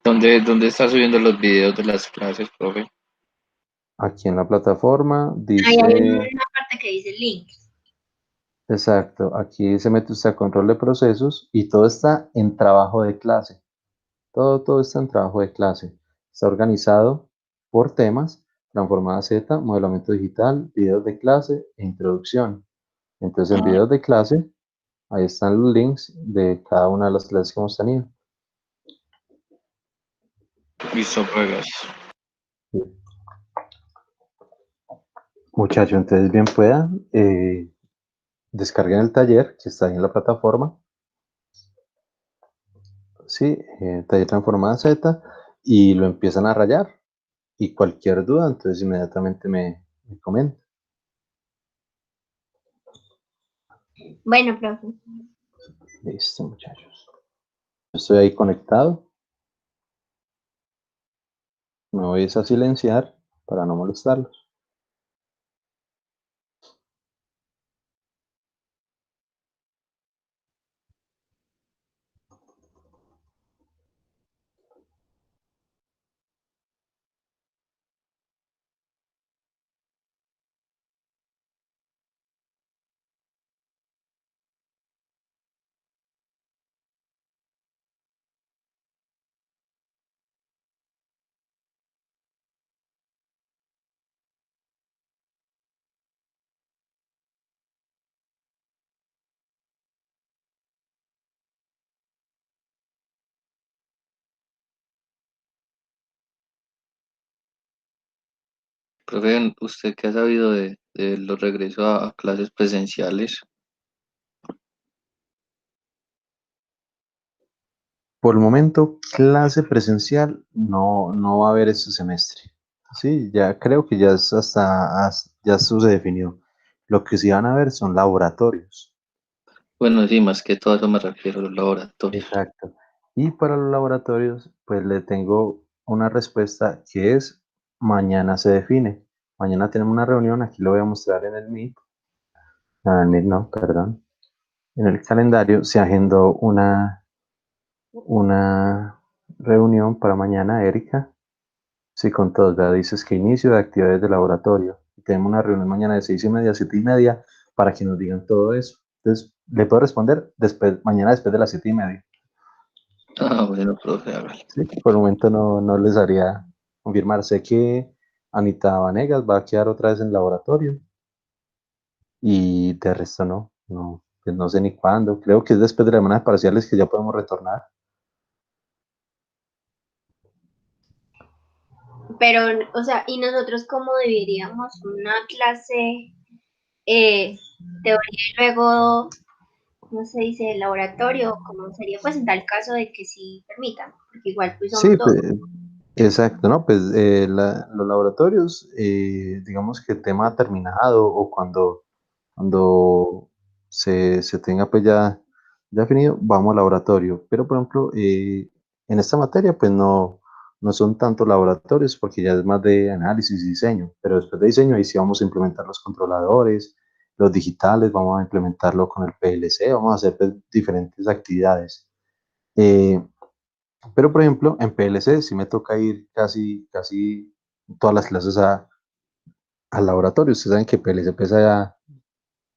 ¿Dónde estás subiendo los videos de las clases, profe? Aquí en la plataforma Ahí hay dice, una parte que dice link. exacto, aquí se mete usted a control de procesos y todo está en trabajo de clase. Todo está en trabajo de clase. Está organizado por temas, transformada Z, modelamiento digital, videos de clase e introducción. Entonces, en Ah, videos de clase, ahí están los links de cada una de las clases que hemos tenido. listo, pruebas. Muchachos, entonces bien puedan, descarguen el taller que está ahí en la plataforma, sí, taller transformada Z, y lo empiezan a rayar. Y cualquier duda, entonces inmediatamente me comenta. Bueno, profe. Listo, muchachos. Estoy ahí conectado. Me voy a silenciar para no molestarlos. Profe, ¿usted qué ha sabido de los regresos a clases presenciales? Por el momento, clase presencial no va a haber este semestre. Sí, ya creo que ya es ya eso se definió. Lo que sí van a ver son laboratorios. Bueno, sí, más que todo a eso me refiero a los laboratorios. Exacto. Y para los laboratorios, pues le tengo una respuesta que es mañana se define. Mañana tenemos una reunión, aquí lo voy a mostrar en el Meet. Ah, en el Meet no, perdón. En el calendario se agendó una reunión para mañana, Erika. Sí, con todos, ¿verdad? Dices que inicio de actividades de laboratorio. Tenemos una reunión mañana de 6:30 a 7:30 para que nos digan todo eso. Entonces, le puedo responder mañana después de las 7:30. Ah, bueno, profe, hágale. Sí, por el momento no les haría confirmar. Sé que Anita Vanegas va a quedar otra vez en laboratorio y de resto pues no sé ni cuándo. Creo que es después de las semanas parciales que ya podemos retornar. Pero, o sea, ¿y nosotros cómo dividiríamos una clase teoría y luego, no se dice, laboratorio? ¿Cómo sería? Pues en tal caso de que sí permitan, porque igual pues Sí, somos dos. exacto, ¿no? Pues los laboratorios, digamos que tema terminado o cuando se tenga pues ya definido, vamos al laboratorio. Pero por ejemplo, en esta materia pues no son tantos laboratorios porque ya es más de análisis y diseño. Pero después de diseño ahí sí vamos a implementar los controladores, los digitales, vamos a implementarlo con el PLC, vamos a hacer pues, diferentes actividades. Eh, Pero, por ejemplo, en PLC sí me toca ir casi todas las clases al laboratorio. Ustedes saben que PLC pesa ya,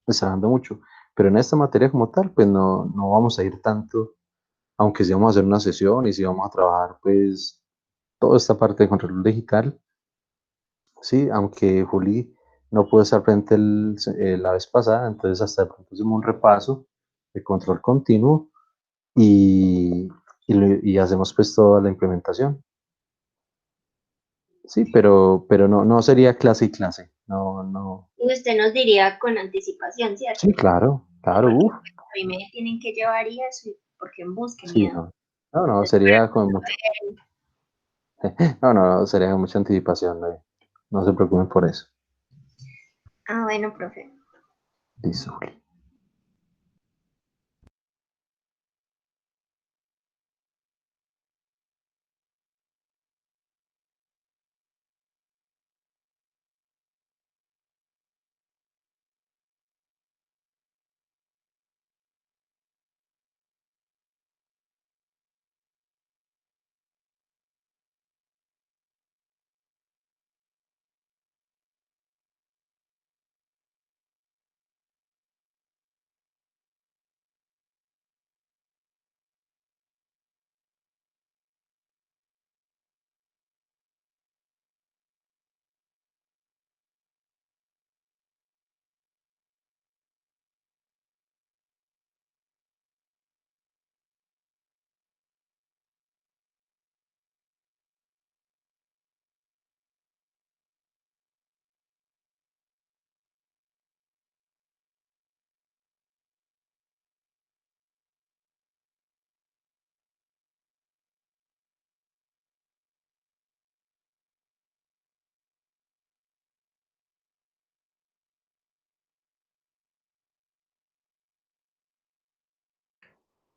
está dando mucho. Pero en esta materia como tal, pues no vamos a ir tanto, aunque sí vamos a hacer una sesión y sí vamos a trabajar, pues, toda esta parte de control digital. Sí, aunque Juli no pudo estar frente la vez pasada, entonces hasta de pronto hicimos un repaso de control continuo y hacemos pues toda la implementación. Sí, pero no sería clase y clase. No. Y usted nos diría con anticipación, ¿cierto? Sí, claro, Porque uff. a mí me tienen que llevar y eso, porque en bus, qué Sí, miedo. no, sería con mucho, no, sería con mucha anticipación, no se preocupen por eso. Ah, bueno, profe. Listo, Juli.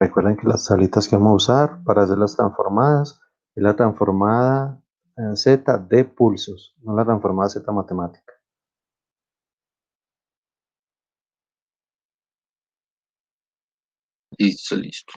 Recuerden que las tablitas que vamos a usar para hacer las transformadas es la transformada Z de pulsos, no la transformada Z matemática. Listo, listo.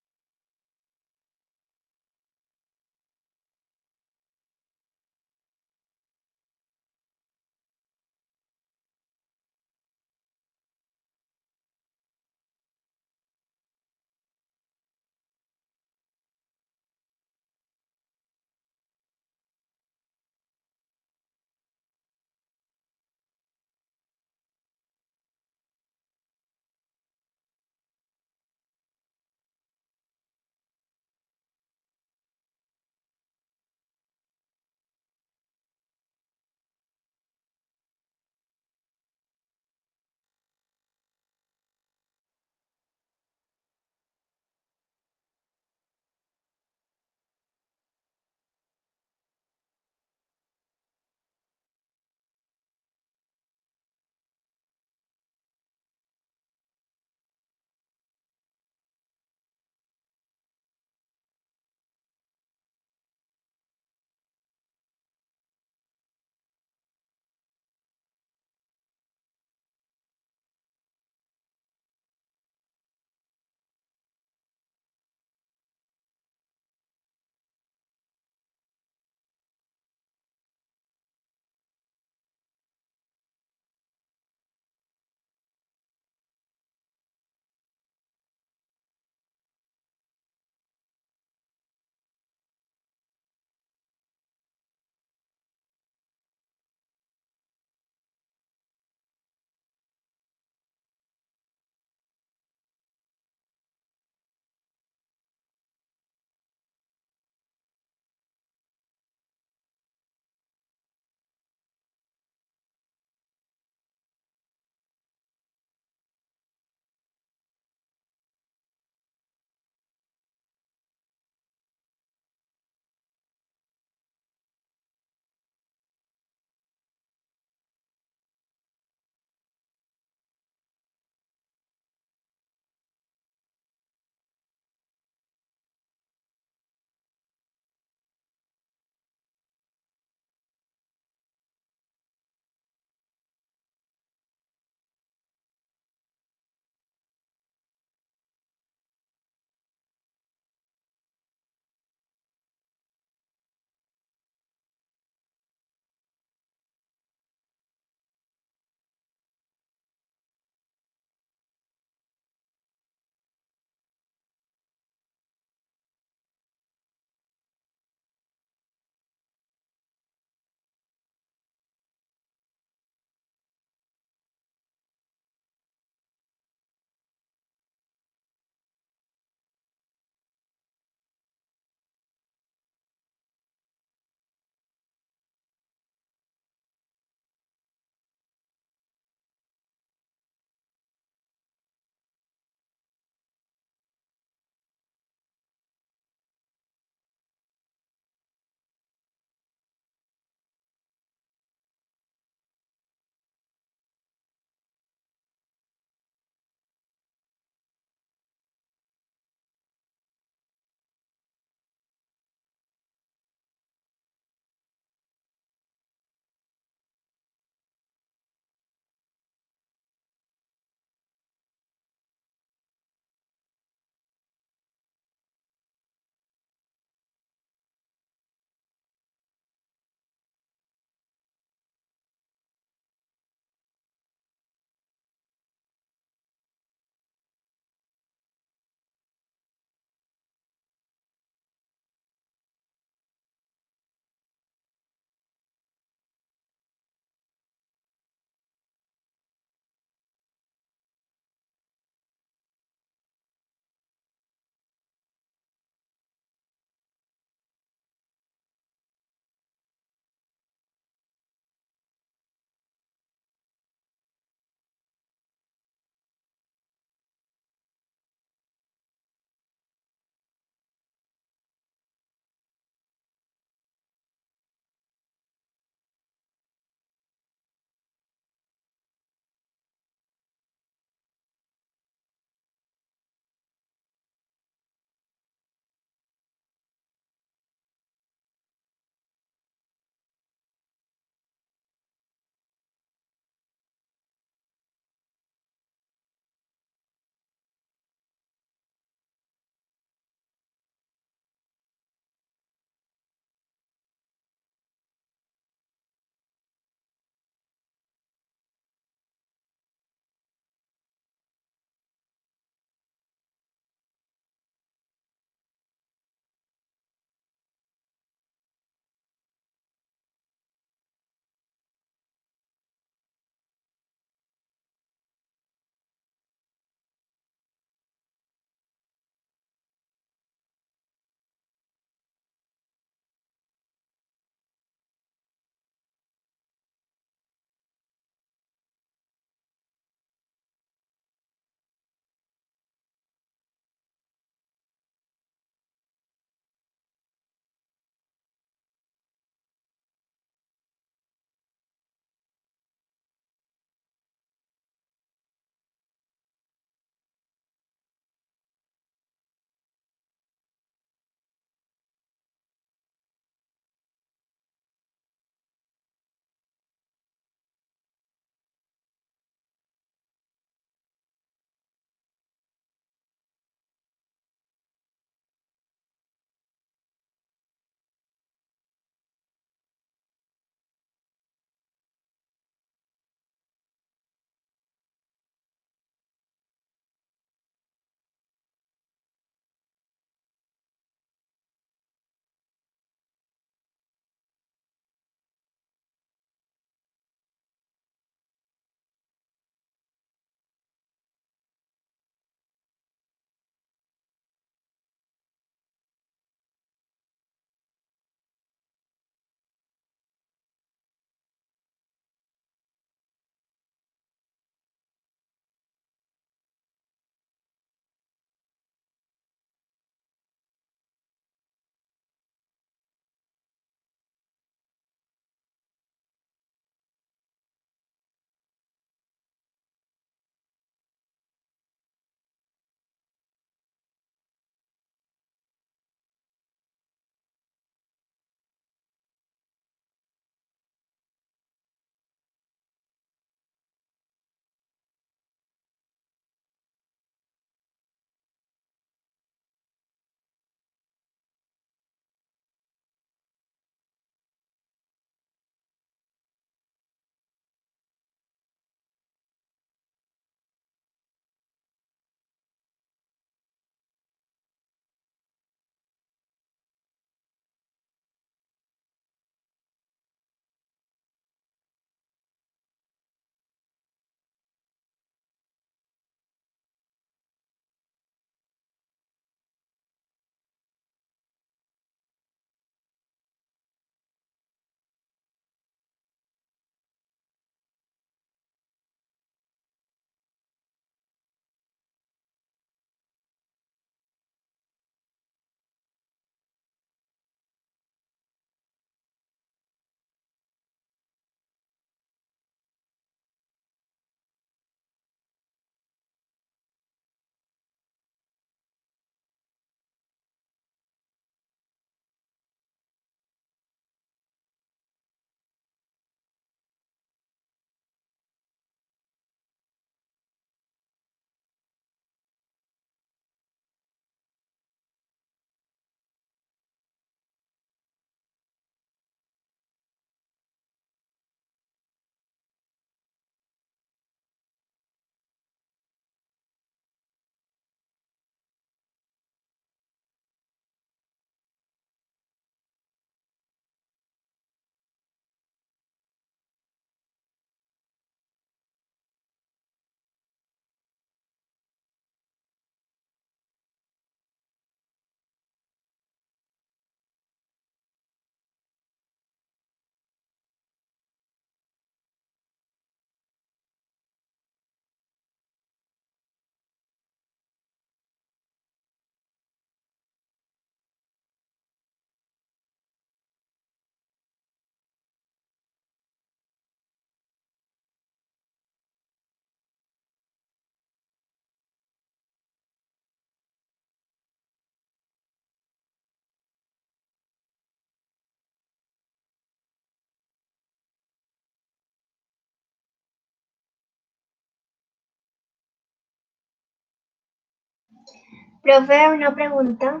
Profe, una pregunta.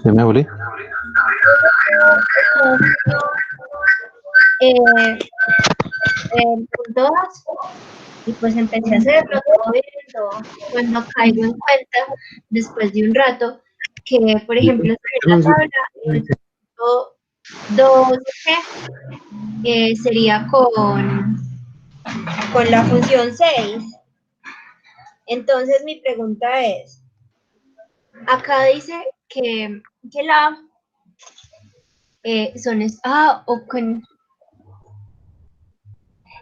¿Ya me volví? Punto 2, y pues empecé a hacerlo todo bien, todo. Cuando caigo en cuenta, después de un rato, que por ejemplo en la tabla, el punto 2 sería con la función 6. Entonces mi pregunta es, acá dice que la son, o con,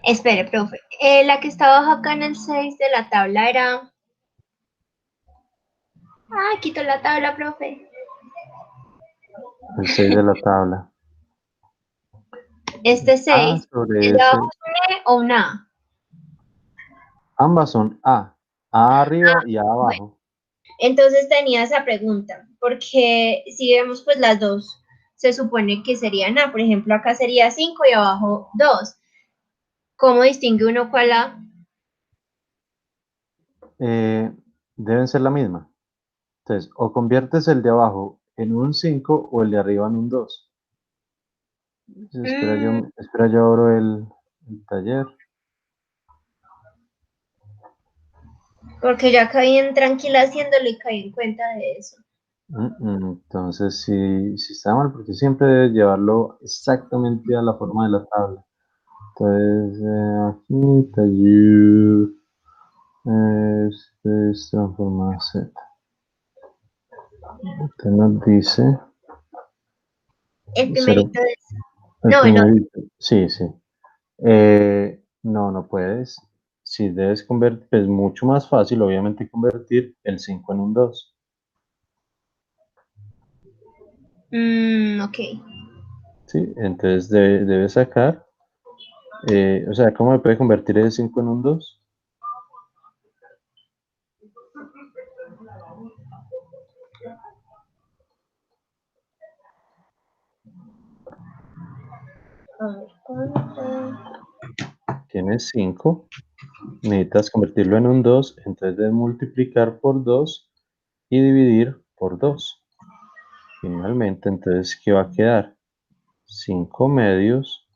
espere, profe, la que está abajo acá en el 6 de la tabla era, quito la tabla, profe. El 6 de la tabla. Este 6, Sobre ¿el de ese. abajo es un E o un A? Ambas son A. A arriba y A Bueno, abajo. entonces tenía esa pregunta, porque si vemos pues las dos, se supone que serían A, por ejemplo, acá sería 5 y abajo 2. ¿Cómo distingue uno cuál A? Deben ser la misma. Entonces, o conviertes el de abajo en un 5 o el de arriba en un 2. Espera, yo abro el taller. Porque ya caí en tranquila haciéndolo y caí en cuenta de eso. Entonces, sí está mal, porque siempre debes llevarlo exactamente a la forma de la tabla. Entonces, aquí, taller, este es transformar Z. Usted nos dice El 0, primerito es... el No, el otro. primerito. Sí, sí. No puedes. Si debes convertir, es mucho más fácil, obviamente, convertir el 5 en un 2. Ok. ¿Sí? Entonces debes sacar, o sea, ¿cómo me puede convertir el 5 en un 2? A ver, ¿cuánto? Tienes 5, necesitas convertirlo en un 2, entonces debes multiplicar por 2 y dividir por 2. Finalmente, entonces, ¿qué va a quedar? 5 medios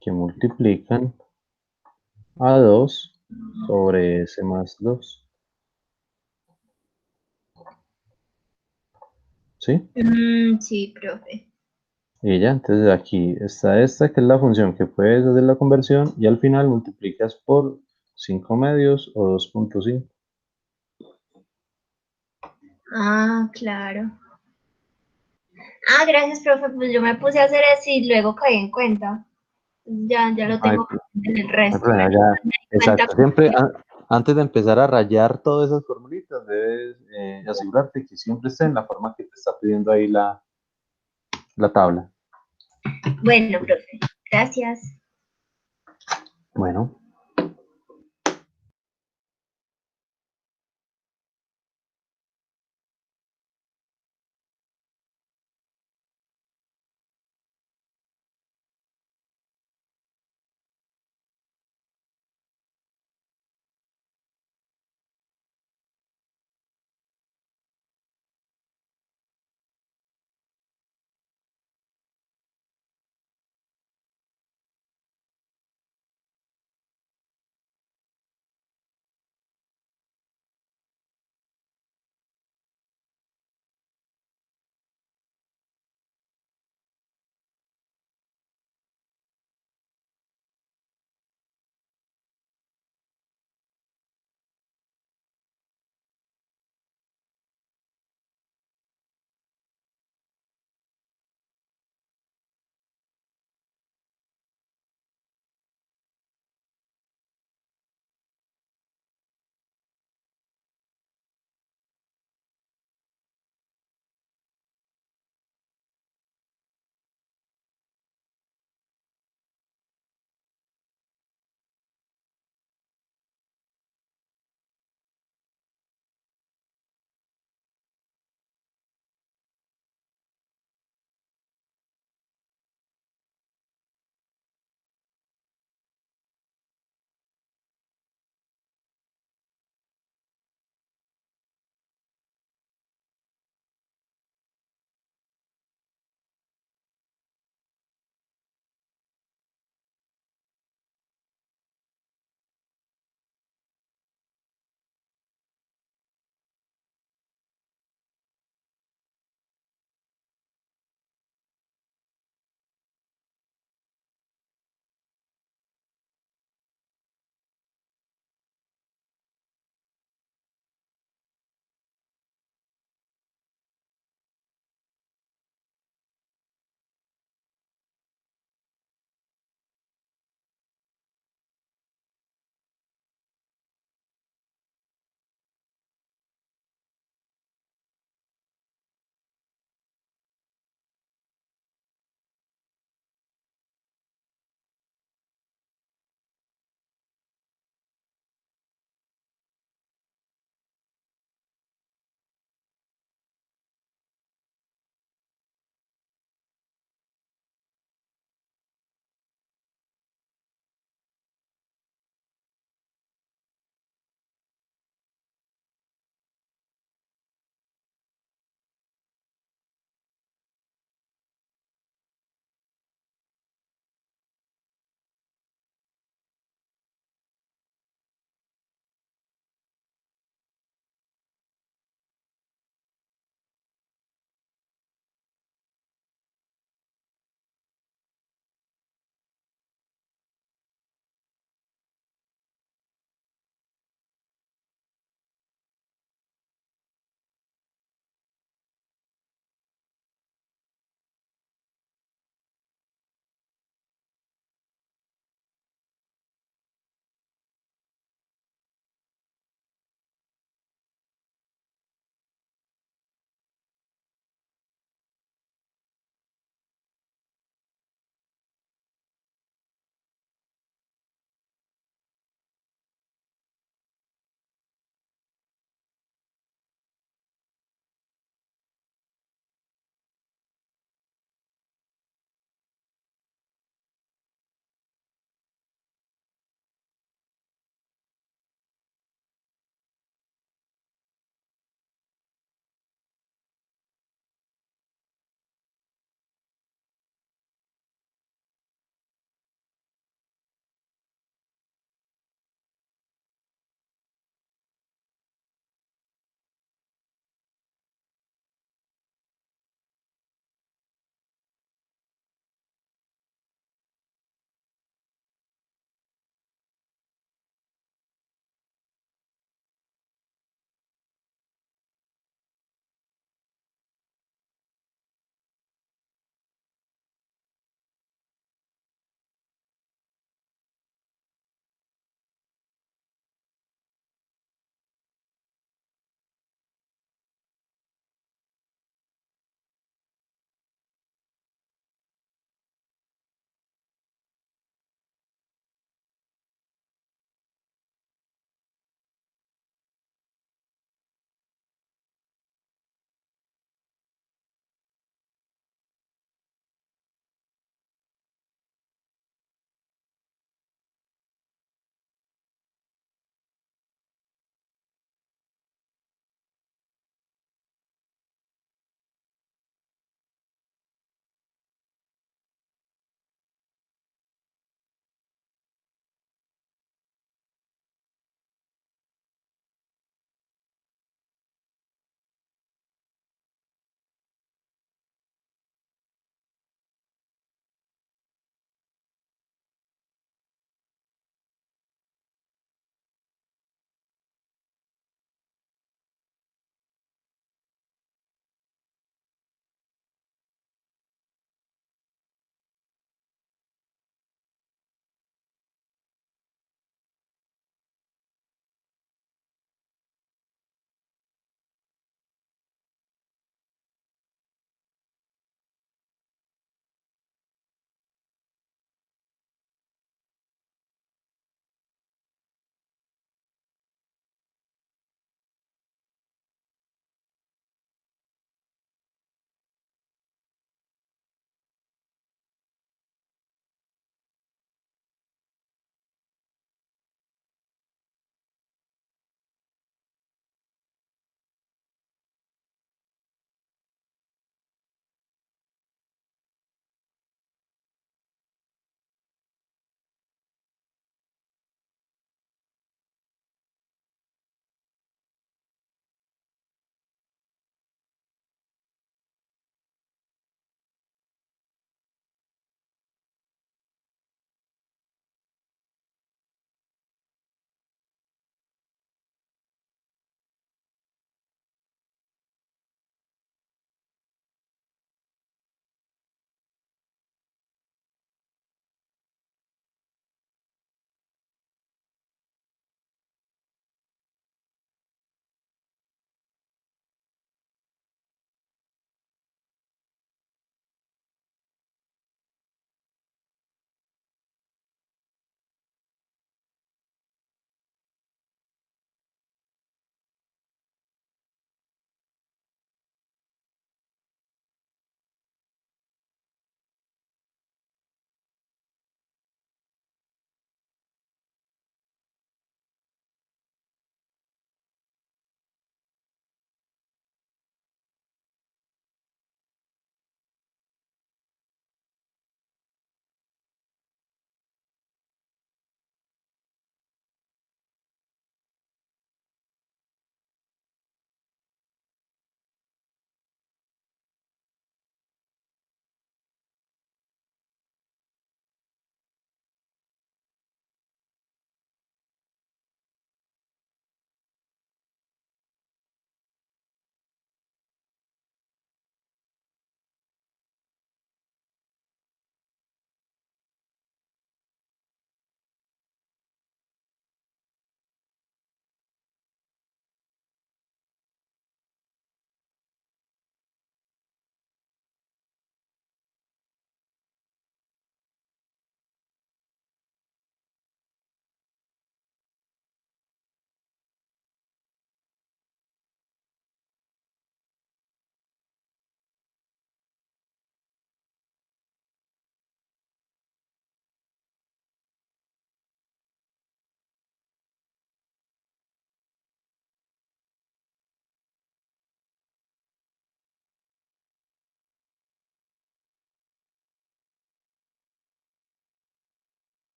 que multiplican a 2 sobre s más 2. ¿Sí? Sí, profe. Y ya, entonces aquí está esta que es la función que puedes hacer la conversión y al final multiplicas por 5 medios o 2.5. Claro. Gracias, profe. Pues yo me puse a hacer eso y luego caí en cuenta. Ya lo No hay, tengo en el no hay resto. problema, ya. Me di cuenta. Exacto. Siempre antes de empezar a rayar todas esas formulitas, debes asegurarte que siempre esté en la forma que te está pidiendo ahí la tabla. Bueno, profe. Gracias. Bueno.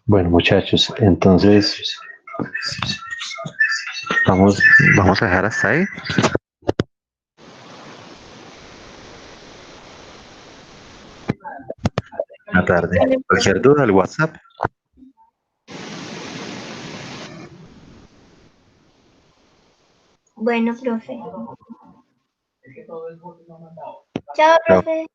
Bueno, muchachos, entonces vamos a dejar hasta ahí. Buena tarde. Cualquier duda, el WhatsApp. Bueno, profe. Chao, Chao. profe.